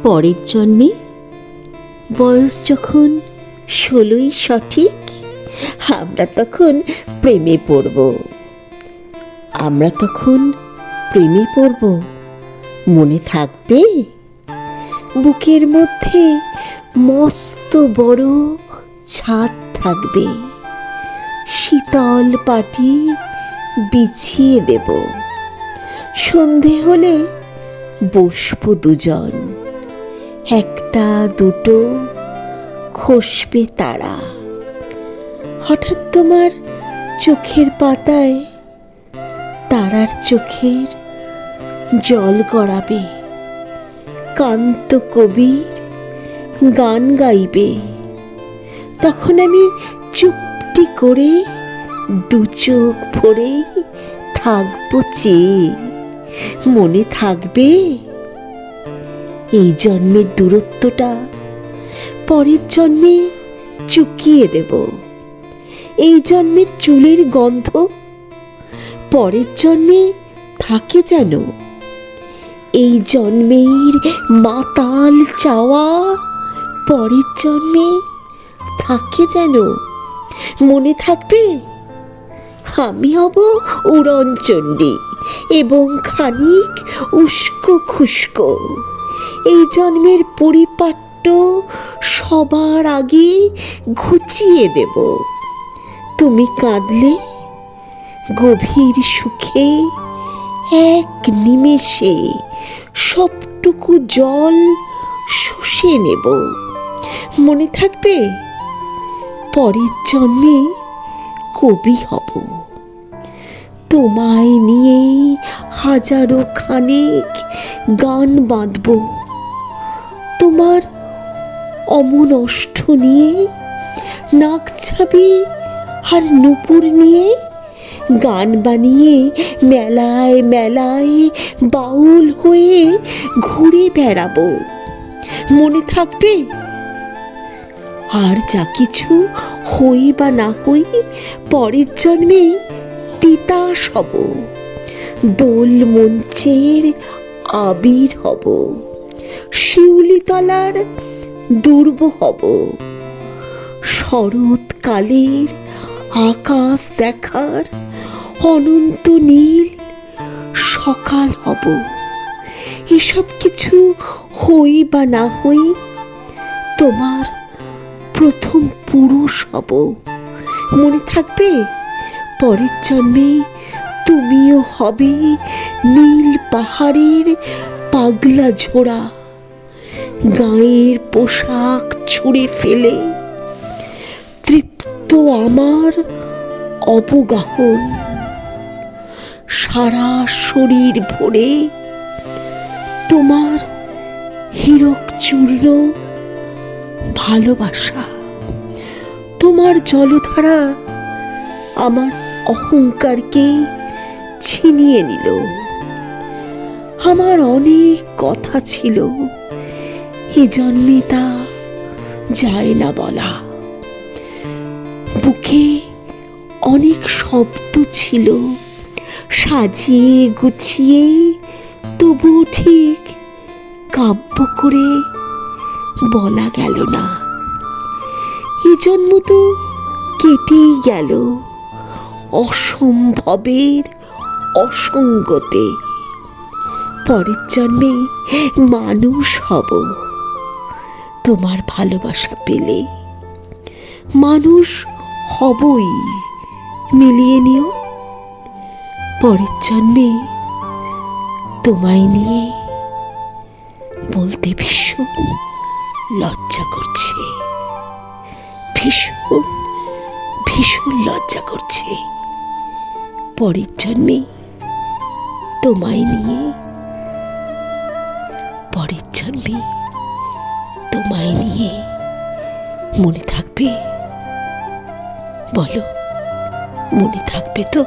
পরের জন্মে বয়স যখন 16ই সঠিক, আমরা তখন প্রেমে পড়ব। মনে থাকবে? বুকের মধ্যে মস্ত বড় ছাদ থাকবে, শীতল পাটি বিছিয়ে দেব। সন্ধে হলে বসবো দুজন, একটা দুটো খসবে তারা। হঠাৎ তোমার চোখের পাতায় তারার চোখের জল গড়াবে, কান্ত কবির গান গাইবে। তখন আমি চুপটি করে দু চোখ ভরে থাকবো চেয়ে। মনে থাকবে? এই জন্মের দূরত্বটা পরের জন্মে চুকিয়ে দেব। এই জন্মের চুলের গন্ধ পরের জন্মে থাকে যেন। এই জন্মের মাতাল চাওয়া পরের জন্মে থাকে যেন। মনে থাকবে? আমি হব উড়নচণ্ডী এবং খানিক উস্কো খুস্কো। এই জন্মের পরিপাট্য সবার আগে ঘুচিয়ে দেব। তুমি কাঁদলে গভীর সুখে এক নিমেষে সবটুকু জল শুষে নেব। মনে থাকবে? পরের জন্মে কবি হব। তোমায় নিয়েই হাজারো খানেক গান বাঁধব। তোমার অমন অষ্ট নিয়ে, নাকছাবি আর নূপুর নিয়ে গান বানিয়ে মেলায় মেলায় বাউল হয়ে ঘুরে বেড়াবো। মনে থাকবে? আর যা কিছু হই বা না হই, পরের জন্মে তিতাস হব, দোল মঞ্চের আবির হব, শিউলিতলার দুর্ব হব, শরৎকালের আকাশ দেখার অনন্ত নীল সকাল হব। এসব কিছু হই বা না হই, তোমার প্রথম পুরুষ হব। মনে থাকবে? পরের জন্মে তুমিও হবে নীল পাহাড়ের পাগলা ঝোড়া, গায়ের পোশাক ছুঁড়ে ফেলে তৃপ্ত আমার অবগাহন। সারা শরীর ভরে তোমার হীরক চূর্ণ ভালোবাসা। তোমার জলধারা আমার অহংকারকে ছিনিয়ে নিল। আমার অনেক কথা ছিল, এ জন্মে তা যায় না বলা। বুকে অনেক শব্দ ছিল, সাজিয়ে গুছিয়ে তবুও ঠিক কাব্য করে বলা গেল না। এ জন্ম তো কেটেই গেল অসম্ভবের অসঙ্গতে। পরের জন্মে মানুষ হব। তোমার ভালোবাসা পেলে মানুষ হবই, মিলিয়ে নিও। পরের জন্মে তোমায় নিয়ে বলতে ভীষণ লজ্জা করছে, ভীষণ ভীষণ লজ্জা করছে। পরের জন্মে তোমায় নিয়ে, পরের জন্মে তোমায় নিয়ে। মনে থাকবে? বলো, মনে থাকবে তো?